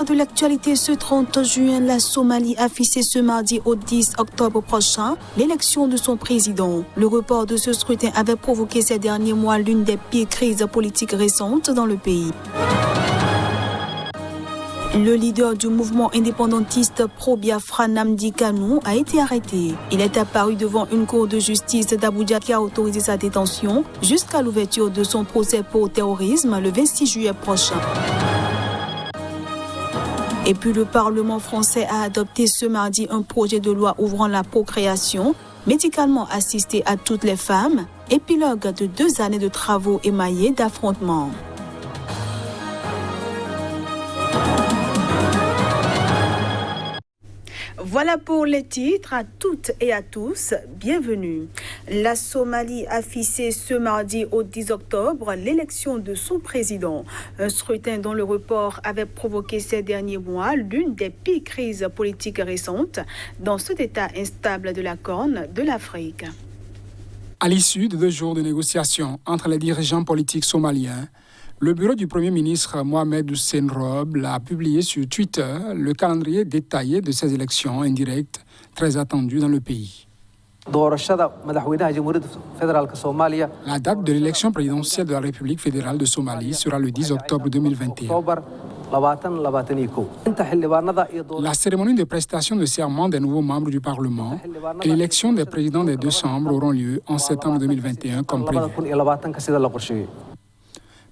titre de l'actualité ce 30 juin, la Somalie a fixé ce mardi au 10 octobre prochain l'élection de son président. Le report de ce scrutin avait provoqué ces derniers mois l'une des pires crises politiques récentes dans le pays. Le leader du mouvement indépendantiste pro-Biafra Nnamdi Kanu a été arrêté. Il est apparu devant une cour de justice d'Abuja qui a autorisé sa détention jusqu'à l'ouverture de son procès pour terrorisme le 26 juillet prochain. Et puis le Parlement français a adopté ce mardi un projet de loi ouvrant la procréation médicalement assistée à toutes les femmes, épilogue de 2 années de travaux émaillés d'affrontements. Voilà pour les titres. À toutes et à tous, bienvenue. La Somalie a fixé ce mardi au 10 octobre l'élection de son président. Un scrutin dont le report avait provoqué ces derniers mois l'une des pires crises politiques récentes dans cet état instable de la Corne de l'Afrique. À l'issue de 2 jours de négociations entre les dirigeants politiques somaliens, le bureau du Premier ministre Mohamed Hussein Roble a publié sur Twitter le calendrier détaillé de ces élections indirectes très attendues dans le pays. La date de l'élection présidentielle de la République fédérale de Somalie sera le 10 octobre 2021. La cérémonie de prestation de serment des nouveaux membres du Parlement et l'élection des présidents des 2 chambres auront lieu en septembre 2021 comme prévu.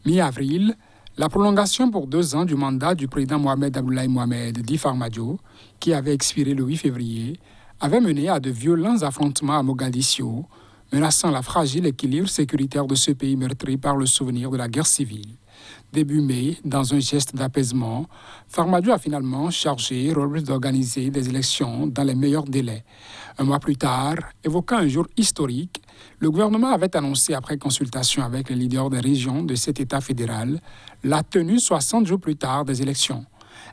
Mi-avril, la prolongation pour 2 ans du mandat du président Mohamed Abdoulaye Mohamed dit Farmajo, qui avait expiré le 8 février, avait mené à de violents affrontements à Mogadiscio, menaçant la fragile équilibre sécuritaire de ce pays meurtri par le souvenir de la guerre civile. Début mai, dans un geste d'apaisement, Farmajo a finalement chargé Robles d'organiser des élections dans les meilleurs délais. Un mois plus tard, évoquant un jour historique, le gouvernement avait annoncé, après consultation avec les leaders des régions de cet État fédéral, la tenue 60 jours plus tard des élections.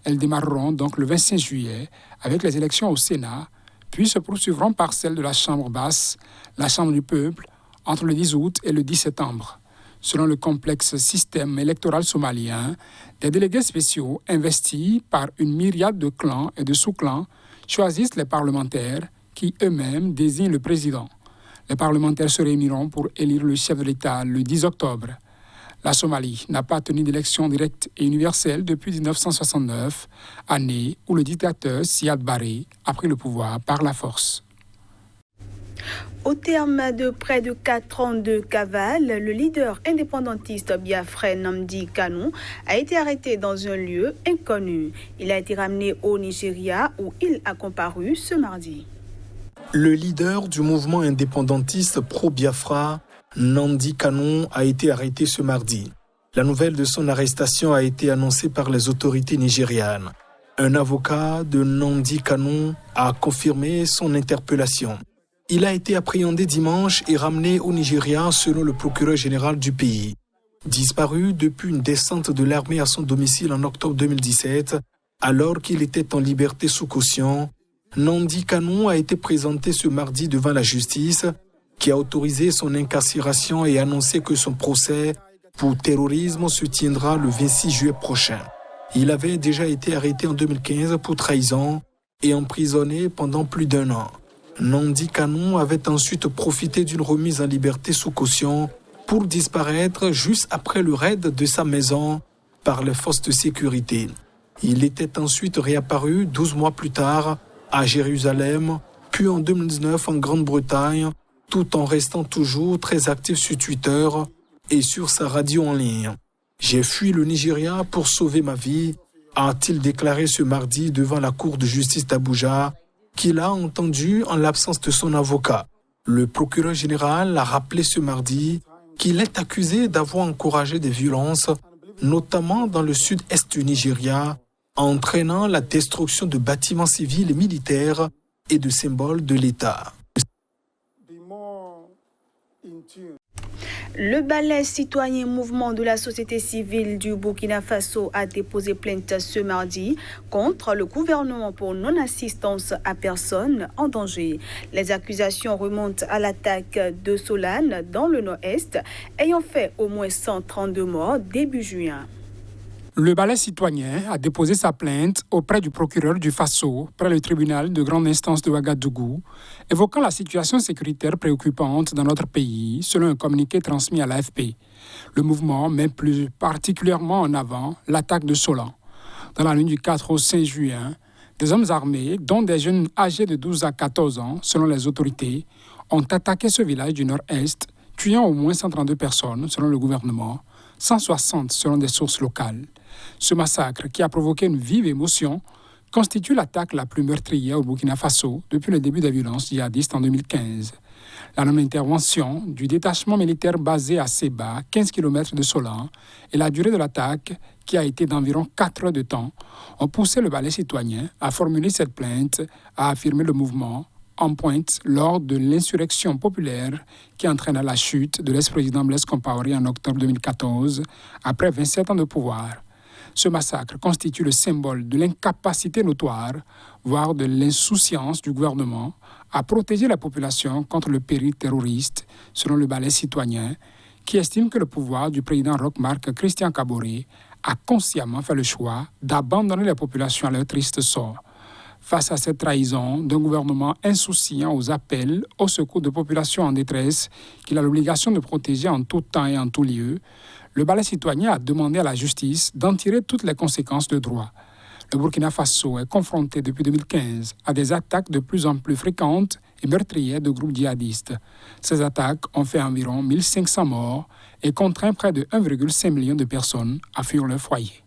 Elles démarreront donc le 25 juillet avec les élections au Sénat, puis se poursuivront par celles de la Chambre basse, la Chambre du peuple, entre le 10 août et le 10 septembre. Selon le complexe système électoral somalien, des délégués spéciaux investis par une myriade de clans et de sous-clans choisissent les parlementaires qui eux-mêmes désignent le président. Les parlementaires se réuniront pour élire le chef de l'État le 10 octobre. La Somalie n'a pas tenu d'élection directe et universelle depuis 1969, année où le dictateur Siad Barre a pris le pouvoir par la force. Au terme de près de 4 ans de cavale, le leader indépendantiste biafrais Nnamdi Kanu a été arrêté dans un lieu inconnu. Il a été ramené au Nigeria où il a comparu ce mardi. Le leader du mouvement indépendantiste pro-Biafra, Nnamdi Kanu, a été arrêté ce mardi. La nouvelle de son arrestation a été annoncée par les autorités nigérianes. Un avocat de Nnamdi Kanu a confirmé son interpellation. Il a été appréhendé dimanche et ramené au Nigeria selon le procureur général du pays. Disparu depuis une descente de l'armée à son domicile en octobre 2017, alors qu'il était en liberté sous caution, Nnamdi Kanu a été présenté ce mardi devant la justice, qui a autorisé son incarcération et annoncé que son procès pour terrorisme se tiendra le 26 juillet prochain. Il avait déjà été arrêté en 2015 pour trahison et emprisonné pendant plus d'1 an. Nnamdi Kanu avait ensuite profité d'une remise en liberté sous caution pour disparaître juste après le raid de sa maison par les forces de sécurité. Il était ensuite réapparu 12 mois plus tard à Jérusalem, puis en 2019 en Grande-Bretagne, tout en restant toujours très actif sur Twitter et sur sa radio en ligne. « J'ai fui le Nigeria pour sauver ma vie », a-t-il déclaré ce mardi devant la cour de justice d'Abuja, qu'il a entendu en l'absence de son avocat. Le procureur général a rappelé ce mardi qu'il est accusé d'avoir encouragé des violences, notamment dans le sud-est du Nigeria, entraînant la destruction de bâtiments civils et militaires et de symboles de l'État. Le Balai citoyen mouvement de la société civile du Burkina Faso a déposé plainte ce mardi contre le gouvernement pour non-assistance à personne en danger. Les accusations remontent à l'attaque de Solane dans le nord-est, ayant fait au moins 132 morts début juin. Le balai citoyen a déposé sa plainte auprès du procureur du Faso, près le tribunal de grande instance de Ouagadougou, évoquant la situation sécuritaire préoccupante dans notre pays, selon un communiqué transmis à l'AFP. Le mouvement met plus particulièrement en avant l'attaque de Solan. Dans la nuit du 4 au 5 juin, des hommes armés, dont des jeunes âgés de 12 à 14 ans, selon les autorités, ont attaqué ce village du nord-est, tuant au moins 132 personnes, selon le gouvernement, 160 selon des sources locales. Ce massacre, qui a provoqué une vive émotion, constitue l'attaque la plus meurtrière au Burkina Faso depuis le début des violences djihadistes en 2015. La non-intervention du détachement militaire basé à Seba, 15 km de Solan, et la durée de l'attaque, qui a été d'environ 4 heures de temps, ont poussé le balai citoyen à formuler cette plainte, a affirmé le mouvement, en pointe lors de l'insurrection populaire qui entraîna la chute de l'ex-président Blaise Compaoré en octobre 2014, après 27 ans de pouvoir. Ce massacre constitue le symbole de l'incapacité notoire, voire de l'insouciance du gouvernement à protéger la population contre le péril terroriste, selon le balai citoyen, qui estime que le pouvoir du président Roch-Marc Christian Kaboré a consciemment fait le choix d'abandonner la population à leur triste sort. Face à cette trahison d'un gouvernement insouciant aux appels au secours de populations en détresse qu'il a l'obligation de protéger en tout temps et en tout lieu, le balai citoyen a demandé à la justice d'en tirer toutes les conséquences de droit. Le Burkina Faso est confronté depuis 2015 à des attaques de plus en plus fréquentes et meurtrières de groupes djihadistes. Ces attaques ont fait environ 1500 morts et contraint près de 1,5 million de personnes à fuir leur foyer.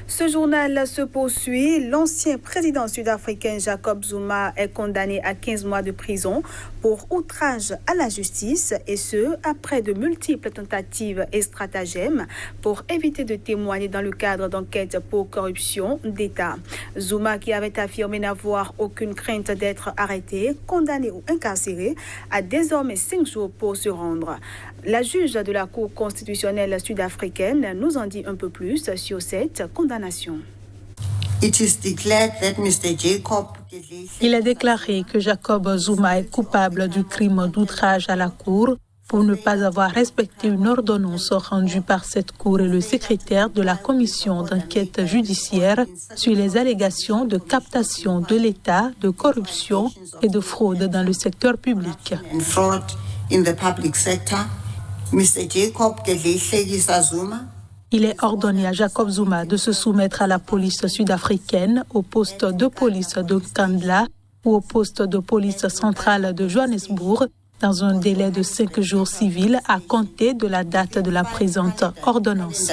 Ce journal se poursuit. L'ancien président sud-africain Jacob Zuma est condamné à 15 mois de prison pour outrage à la justice, et ce, après de multiples tentatives et stratagèmes pour éviter de témoigner dans le cadre d'enquêtes pour corruption d'État. Zuma, qui avait affirmé n'avoir aucune crainte d'être arrêté, condamné ou incarcéré, a désormais 5 jours pour se rendre. La juge de la Cour constitutionnelle sud-africaine nous en dit un peu plus sur cette condamnation. Il est déclaré que Jacob Zuma est coupable du crime d'outrage à la Cour pour ne pas avoir respecté une ordonnance rendue par cette Cour et le secrétaire de la commission d'enquête judiciaire sur les allégations de captation de l'État, de corruption et de fraude dans le secteur public. Il est ordonné à Jacob Zuma de se soumettre à la police sud-africaine, au poste de police de Kandla ou au poste de police centrale de Johannesburg dans un délai de 5 jours civils à compter de la date de la présente ordonnance.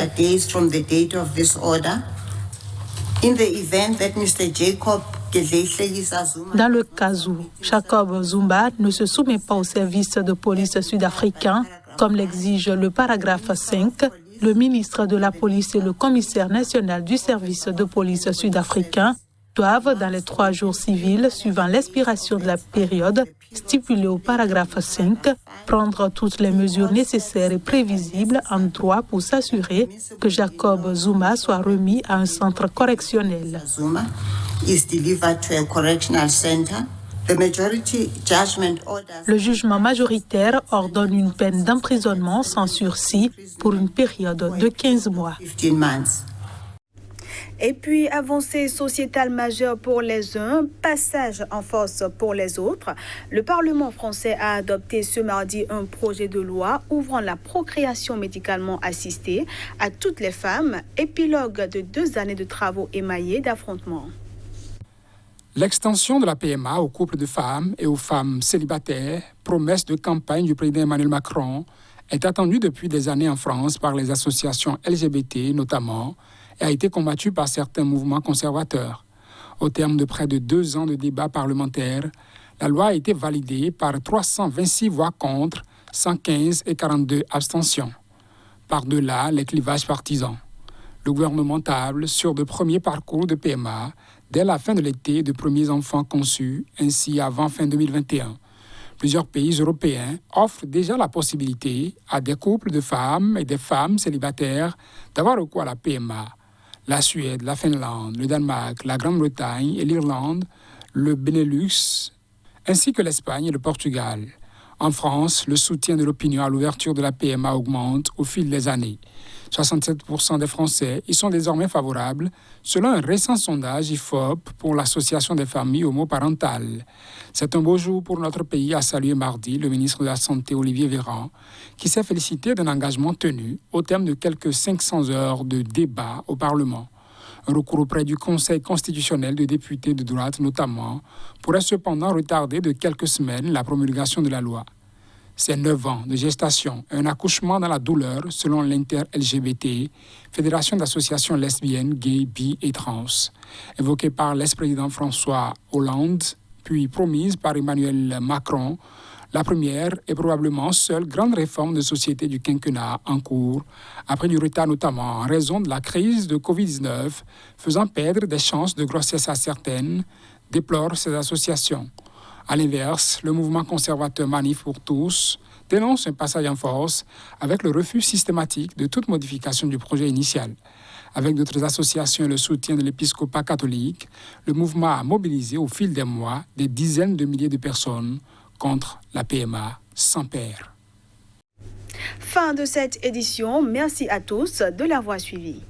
Dans le cas où Jacob Zuma ne se soumet pas au service de police sud-africain, comme l'exige le paragraphe 5, le ministre de la Police et le commissaire national du service de police sud-africain doivent, dans les 3 jours civils suivant l'expiration de la période stipulée au paragraphe 5, prendre toutes les mesures nécessaires et prévisibles en droit pour s'assurer que Jacob Zuma soit remis à un centre correctionnel. Le jugement majoritaire ordonne une peine d'emprisonnement sans sursis pour une période de 15 mois. Et puis, avancée sociétale majeure pour les uns, passage en force pour les autres. Le Parlement français a adopté ce mardi un projet de loi ouvrant la procréation médicalement assistée à toutes les femmes, épilogue de 2 années de travaux émaillés d'affrontements. L'extension de la PMA aux couples de femmes et aux femmes célibataires, promesse de campagne du président Emmanuel Macron, est attendue depuis des années en France par les associations LGBT notamment, et a été combattue par certains mouvements conservateurs. Au terme de près de 2 ans de débats parlementaires, la loi a été validée par 326 voix contre, 115 et 42 abstentions. Par-delà les clivages partisans, le gouvernement table sur de premiers parcours de PMA dès la fin de l'été de premiers enfants conçus, ainsi avant fin 2021. Plusieurs pays européens offrent déjà la possibilité à des couples de femmes et des femmes célibataires d'avoir recours à la PMA. La Suède, la Finlande, le Danemark, la Grande-Bretagne et l'Irlande, le Benelux, ainsi que l'Espagne et le Portugal. En France, le soutien de l'opinion à l'ouverture de la PMA augmente au fil des années. 67% des Français y sont désormais favorables, selon un récent sondage IFOP pour l'Association des familles homoparentales. C'est un beau jour pour notre pays, a salué mardi le ministre de la Santé Olivier Véran, qui s'est félicité d'un engagement tenu au terme de quelques 500 heures de débat au Parlement. Un recours auprès du Conseil constitutionnel de députés de droite notamment pourrait cependant retarder de quelques semaines la promulgation de la loi. C'est 9 ans de gestation et un accouchement dans la douleur selon l'Inter-LGBT, Fédération d'associations lesbiennes, gays, bi et trans. Évoquée par l'ex-président François Hollande, puis promise par Emmanuel Macron, la première et probablement seule grande réforme de société du quinquennat en cours, après du retard notamment en raison de la crise de Covid-19, faisant perdre des chances de grossesse à certaines, déplorent ces associations. À l'inverse, le mouvement conservateur Manif pour tous dénonce un passage en force avec le refus systématique de toute modification du projet initial. Avec d'autres associations et le soutien de l'épiscopat catholique, le mouvement a mobilisé au fil des mois des dizaines de milliers de personnes contre la PMA sans père. Fin de cette édition. Merci à tous de l'avoir suivi.